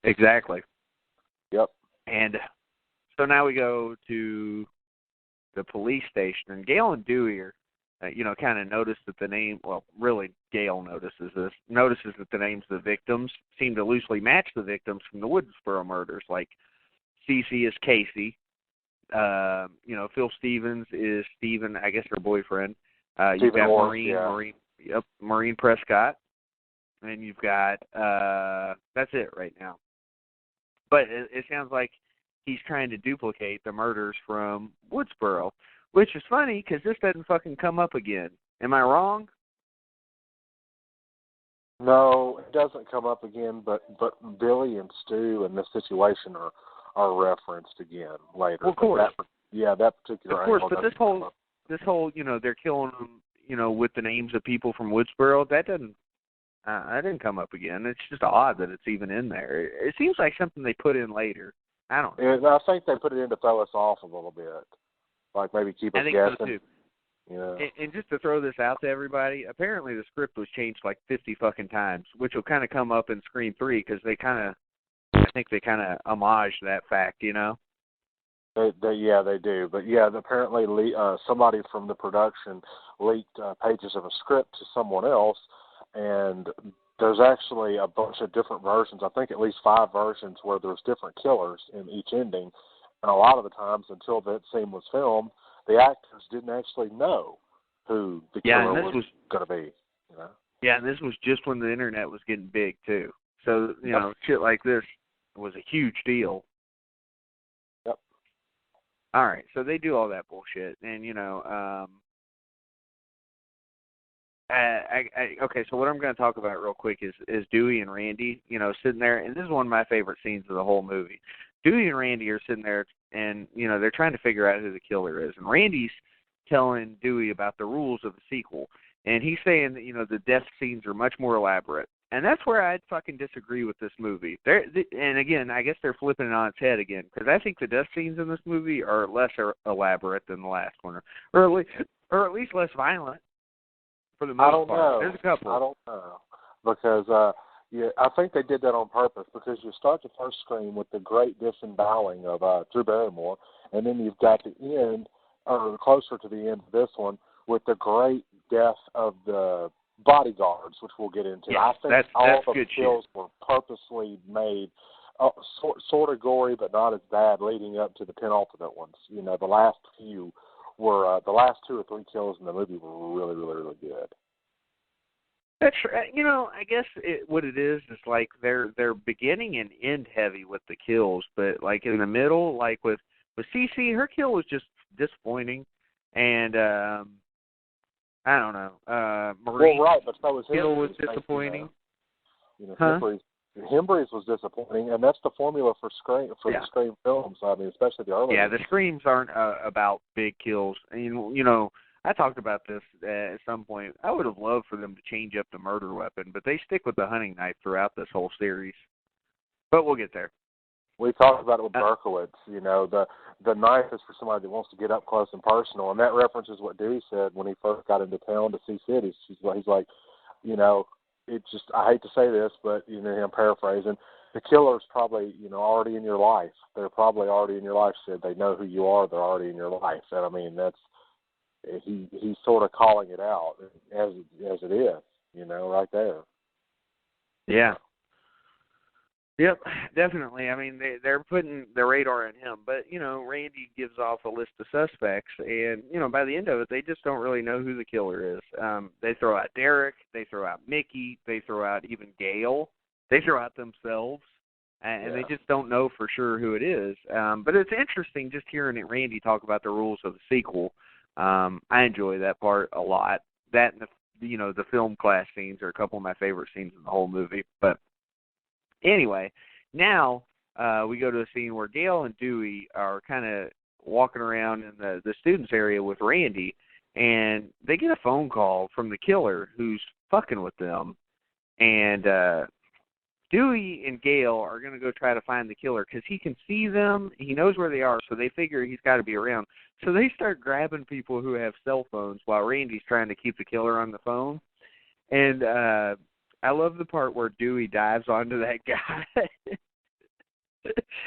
Exactly. Yep. And so now we go to the police station, and Gail and Dewey are, kind of notice that the name, well, really Gail notices that the names of the victims seem to loosely match the victims from the Woodsboro murders. Like Cece is Casey, Phil Stevens is Stephen, I guess her boyfriend. You've got Maureen Prescott, and you've got, that's it right now. But it sounds like he's trying to duplicate the murders from Woodsboro, which is funny because this doesn't fucking come up again. Am I wrong? No, it doesn't come up again, but Billy and Stu in this situation are referenced again later. Well, of course. That particular Of course, angle but this whole, they're killing them, with the names of people from Woodsboro, that didn't come up again. It's just odd that it's even in there. It seems like something they put in later. I don't know. And I think they put it in to throw us off a little bit. Like maybe keep us guessing. I think so too. Yeah. And just to throw this out to everybody, apparently the script was changed like 50 fucking times, which will kind of come up in Scream 3 because I think they kind of homage that fact, They do. But apparently somebody from the production leaked pages of a script to someone else, and there's actually a bunch of different versions. I think at least 5 versions where there's different killers in each ending. And a lot of the times, until that scene was filmed, the actors didn't actually know who the killer was going to be. Yeah, and this was just when the internet was getting big too. So shit like this was a huge deal. Yep. All right, so they do all that bullshit, and okay, so what I'm going to talk about real quick is Dewey and Randy, sitting there, and this is one of my favorite scenes of the whole movie. Dewey and Randy are sitting there, and, they're trying to figure out who the killer is. And Randy's telling Dewey about the rules of the sequel. And he's saying that, the death scenes are much more elaborate. And that's where I'd fucking disagree with this movie. And again, I guess they're flipping it on its head again, because I think the death scenes in this movie are less elaborate than the last one, or at least less violent for the most part. I don't know. There's a couple. I don't know. Because, I think they did that on purpose, because you start the first Scream with the great disemboweling of Drew Barrymore, and then you've got the end, or closer to the end of this one, with the great death of the bodyguards, which we'll get into. Yeah, I think all the kills were purposely made, sort of gory, but not as bad, leading up to the penultimate ones. The last few were, the last 2 or 3 kills in the movie were really, really, really good. That's I guess what it is like they're beginning and end heavy with the kills, but like in the middle, like with Cece, her kill was just disappointing, and I don't know. Marie's but so was kill was disappointing. Hembry's was disappointing, and that's the formula for the Scream films. I mean, especially the early. Yeah, the Screams aren't about big kills, and I talked about this at some point. I would have loved for them to change up the murder weapon, but they stick with the hunting knife throughout this whole series. But we'll get there. We talked about it with Berkowitz. The knife is for somebody that wants to get up close and personal, and that references what Dewey said when he first got into town to see cities. He's like, it's just, I hate to say this, but I'm paraphrasing. The killer's probably already in your life. They're probably already in your life. Said they know who you are. They're already in your life, and I mean that's. He's sort of calling it out as it is, right there. Yeah. Yep, definitely. I mean, they're putting the radar on him, but Randy gives off a list of suspects, and by the end of it, they just don't really know who the killer is. They throw out Derek, they throw out Mickey, they throw out even Gail, they throw out themselves, and they just don't know for sure who it is. But it's interesting just hearing Randy talk about the rules of the sequel. I enjoy that part a lot. That and the film class scenes are a couple of my favorite scenes in the whole movie. But anyway, now we go to a scene where Gail and Dewey are kind of walking around in the students area with Randy, and they get a phone call from the killer who's fucking with them. And Dewey and Gail are going to go try to find the killer because he can see them. He knows where they are, so they figure he's got to be around. So they start grabbing people who have cell phones while Randy's trying to keep the killer on the phone. And I love the part where Dewey dives onto that guy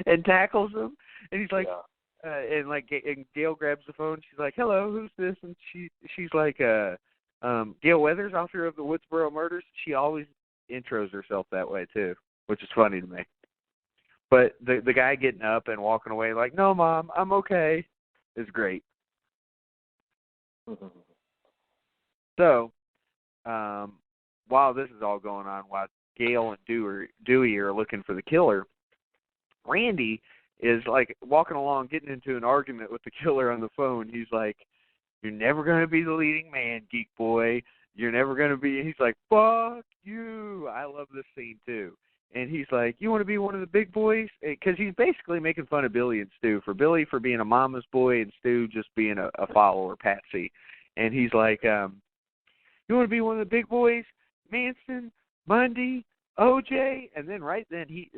and tackles him. And he's like, yeah. And Gail grabs the phone. She's like, "Hello, who's this?" And she's like, Gail Weathers, author of the Woodsboro Murders. She always intros herself that way too, which is funny to me. But the guy getting up and walking away like, "No, Mom, I'm okay," is great. Mm-hmm. So, while this is all going on, while Gail and Dewey are looking for the killer, Randy is like walking along, getting into an argument with the killer on the phone. He's like, "You're never going to be the leading man, geek boy. You're never going to be," he's like, "Fuck you." I love this scene too. And he's like, "You want to be one of the big boys?" Because he's basically making fun of Billy and Stu, for Billy for being a mama's boy and Stu just being a follower, patsy. And he's like, "You want to be one of the big boys? Manson, Bundy, OJ," and then right then he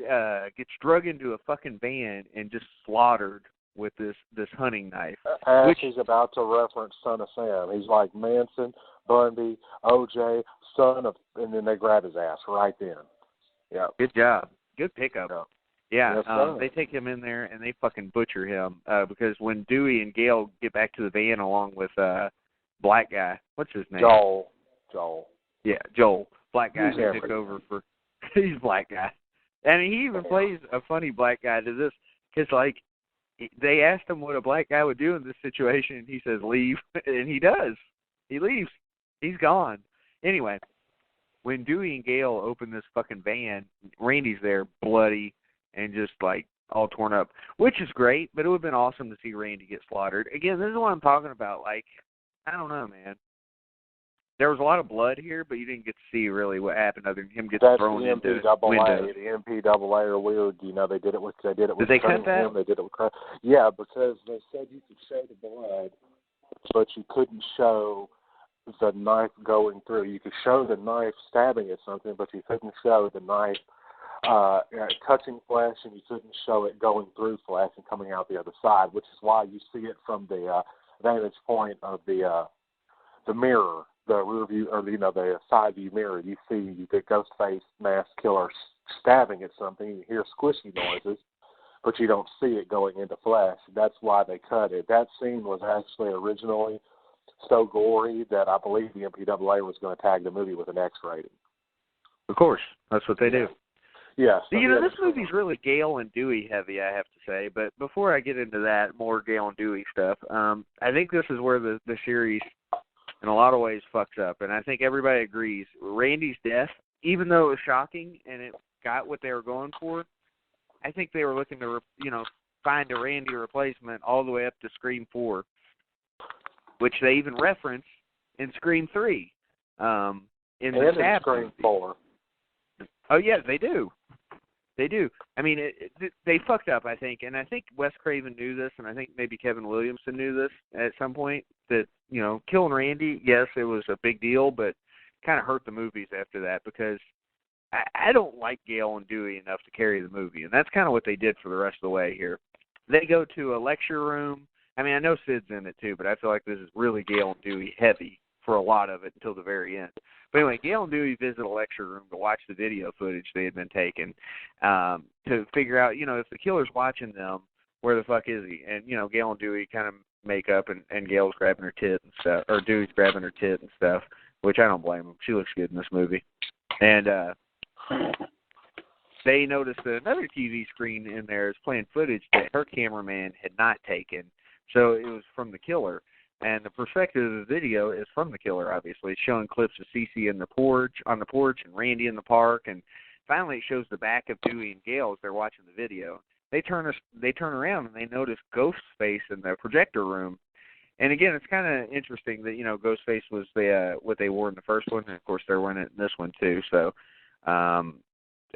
gets drug into a fucking van and just slaughtered with this hunting knife. As he's about to reference Son of Sam, he's like Manson, Bundy, OJ, son of, and then they grab his ass right then. Yeah. Good job. Good pickup. Yeah. Yes, they take him in there and they fucking butcher him because when Dewey and Gail get back to the van along with black guy, what's his name? Joel. Yeah, Joel. Black guy He's who took over for. He's black guy, and he even plays a funny black guy to this because like they asked him what a black guy would do in this situation, and he says leave, and he does. He leaves. He's gone. Anyway, when Dewey and Gail open this fucking van, Randy's there, bloody and just like all torn up, which is great. But it would have been awesome to see Randy get slaughtered. Again, this is what I'm talking about. Like, I don't know, man. There was a lot of blood here, but you didn't get to see really what happened other than him getting thrown into windows. The MPAA are weird. You know, they did it with Did they cut that? They did it with yeah, because they said you could show the blood, but you couldn't show the knife going through. You could show the knife stabbing at something, but you couldn't show the knife touching flesh, and you couldn't show it going through flesh and coming out the other side, which is why you see it from the vantage point of the mirror. The rear view, or the side view mirror, you see the Ghostface masked killer stabbing at something. You hear squishy noises, but you don't see it going into flesh. That's why they cut it. That scene was actually originally so gory that I believe the MPAA was going to tag the movie with an X rating. Of course, that's what they do. Yeah. So this movie's really Gail and Dewey heavy, I have to say. But before I get into that, more Gail and Dewey stuff, I think this is where the series, in a lot of ways, fucks up. And I think everybody agrees. Randy's death, even though it was shocking and it got what they were going for, I think they were looking to, find a Randy replacement all the way up to Scream 4, which they even reference in Scream 3. In Scream 4. Oh, yeah, they do. They do. I mean, they fucked up, I think. And I think Wes Craven knew this, and I think maybe Kevin Williamson knew this at some point, that, killing Randy, yes, it was a big deal, but kind of hurt the movies after that because I don't like Gail and Dewey enough to carry the movie. And that's kind of what they did for the rest of the way here. They go to a lecture room. I mean, I know Sid's in it too, but I feel like this is really Gail and Dewey heavy for a lot of it until the very end. But anyway, Gail and Dewey visit a lecture room to watch the video footage they had been taken to figure out, if the killer's watching them, where the fuck is he? And, Gail and Dewey kind of make up, and Gail's grabbing her tit and stuff, or Dewey's grabbing her tit and stuff, which I don't blame him. She looks good in this movie. And they noticed that another TV screen in there is playing footage that her cameraman had not taken, so it was from the killer. And the perspective of the video is from the killer, obviously. It's showing clips of Cece on the porch, and Randy in the park, and finally it shows the back of Dewey and Gail as they're watching the video. They turn around and they notice Ghostface in the projector room. And again, it's kind of interesting that Ghostface was what they wore in the first one, and of course they're wearing it in this one too. So,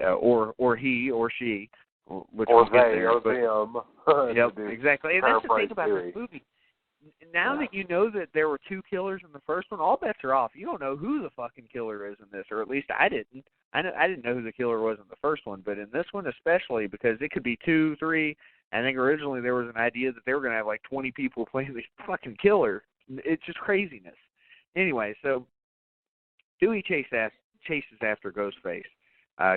or he or she, which or we'll get they there, or them. Yep, exactly. And that's the thing about Dewey. this movie. Now that you know that there were two killers in the first one, all bets are off. You don't know who the fucking killer is in this, or at least I didn't. I didn't know who the killer was in the first one, but in this one especially, because it could be 2, 3. I think originally there was an idea that they were going to have like 20 people playing the fucking killer. It's just craziness. Anyway, so Dewey chases after Ghostface,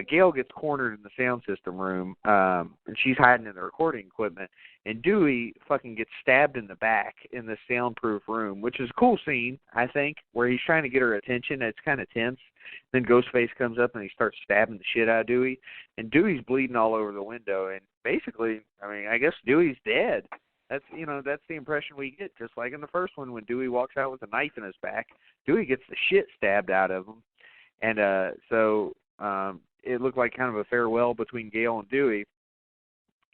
Gail gets cornered in the sound system room, and she's hiding in the recording equipment. And Dewey fucking gets stabbed in the back in the soundproof room, which is a cool scene, I think, where he's trying to get her attention. It's kind of tense. Then Ghostface comes up and he starts stabbing the shit out of Dewey. And Dewey's bleeding all over the window. And basically, I mean, I guess Dewey's dead. That's the impression we get, just like in the first one when Dewey walks out with a knife in his back. Dewey gets the shit stabbed out of him. And so it looked like kind of a farewell between Gale and Dewey.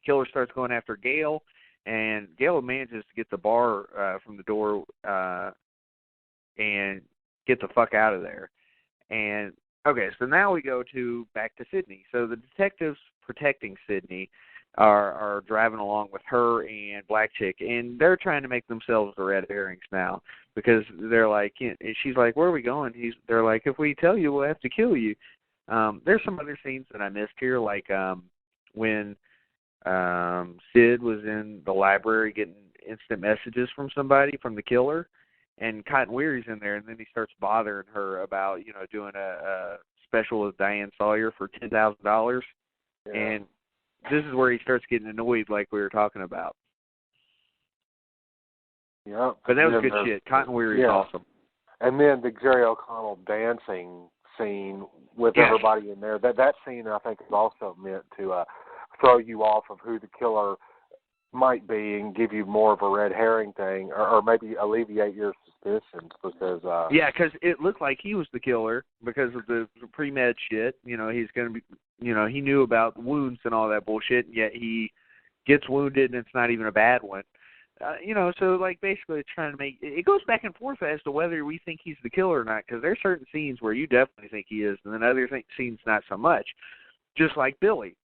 Killer starts going after Gale, and Gale manages to get the bar from the door and get the fuck out of there. And, okay, so now we go back to Sydney. So the detectives protecting Sydney are driving along with her and Black Chick, and they're trying to make themselves the red herrings now because they're like, she's like, where are we going? They're like, if we tell you, we'll have to kill you. There's some other scenes that I missed here, like when Sid was in the library getting instant messages from somebody, from the killer, and Cotton Weary's in there, and then he starts bothering her about, doing a special with Diane Sawyer for $10,000. Yeah. And this is where he starts getting annoyed, like we were talking about. Yeah. But that was good shit. Cotton Weary's awesome. And then the Jerry O'Connell dancing scene with everybody in there. That scene, I think, is also meant to throw you off of who the killer might be and give you more of a red herring thing, or maybe alleviate your suspicions because... because it looked like he was the killer because of the pre-med shit. He's going to be... he knew about wounds and all that bullshit, and yet he gets wounded and it's not even a bad one. So, like, basically it's trying to make... It goes back and forth as to whether we think he's the killer or not, because there's certain scenes where you definitely think he is, and then other scenes not so much. Just like Billy.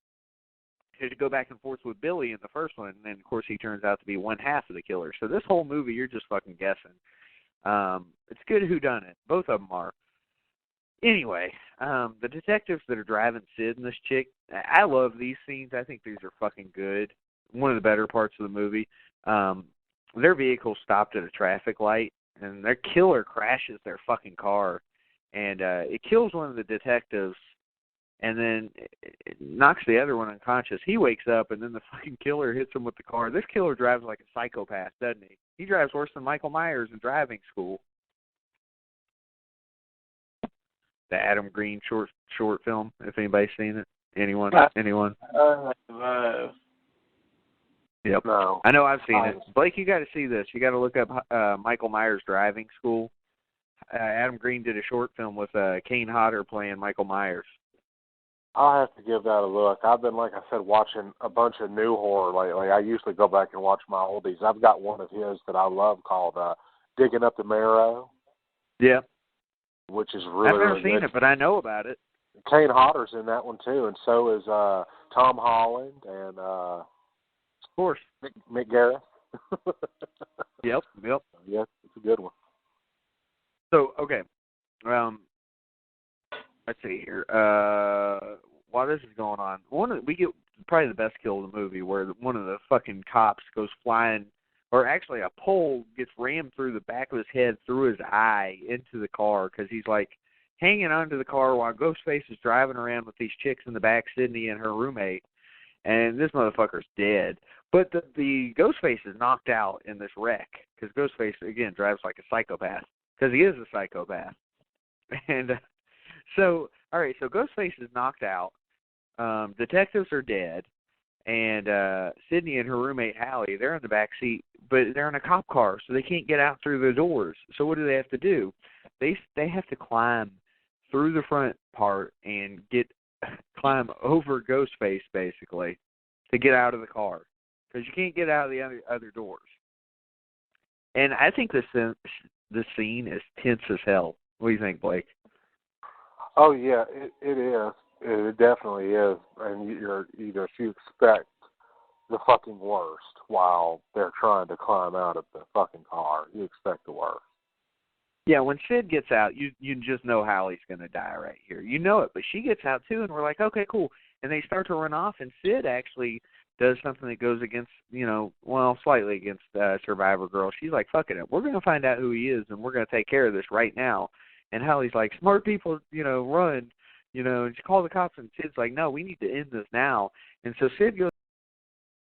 To go back and forth with Billy in the first one, and then, of course, he turns out to be one half of the killer. So this whole movie, you're just fucking guessing. It's good whodunit. Both of them are. Anyway, the detectives that are driving Sid and this chick, I love these scenes. I think these are fucking good. One of the better parts of the movie. Their vehicle stopped at a traffic light, and their killer crashes their fucking car, and it kills one of the detectives, and then it knocks the other one unconscious. He wakes up, and then the fucking killer hits him with the car. This killer drives like a psychopath, doesn't he? He drives worse than Michael Myers in driving school. The Adam Green short film, if anybody's seen it. Anyone? Yep. No. I know I've seen it. Blake, you got to see this. You got to look up Michael Myers driving school. Adam Green did a short film with Kane Hodder playing Michael Myers. I'll have to give that a look. I've been, like I said, watching a bunch of new horror lately. I usually go back and watch my oldies. I've got one of his that I love called Digging Up the Marrow. Yeah. Which is really, I've never really seen good. it, but I know about it. Kane Hodder's in that one, too, and so is Tom Holland and, of course, Mick Garris. Yep. Yes, it's a good one. So, okay. Let's see here. While this is going on, we get probably the best kill of the movie, where one of the fucking cops goes flying, or actually a pole gets rammed through the back of his head, through his eye, into the car, because he's like hanging onto the car while Ghostface is driving around with these chicks in the back, Sydney and her roommate, and this motherfucker's dead. But the Ghostface is knocked out in this wreck, because Ghostface, again, drives like a psychopath, because he is a psychopath. And so Ghostface is knocked out, detectives are dead, and Sydney and her roommate, Hallie, they're in the back seat, but they're in a cop car, so they can't get out through the doors. So what do they have to do? They have to climb through the front part and climb over Ghostface, basically, to get out of the car, because you can't get out of the other doors. And I think the scene is tense as hell. What do you think, Blake? Oh, yeah, it is. It definitely is. And if you expect the fucking worst while they're trying to climb out of the fucking car, you expect the worst. Yeah, when Sid gets out, you just know Hallie's going to die right here. You know it, but she gets out too, and we're like, okay, cool. And they start to run off, and Sid actually does something that goes against, slightly against Survivor Girl. She's like, fuck it, we're going to find out who he is, and we're going to take care of this right now. And Hallie's like, smart people, run. You know, and she called the cops, and Sid's like, no, we need to end this now. And so Sid goes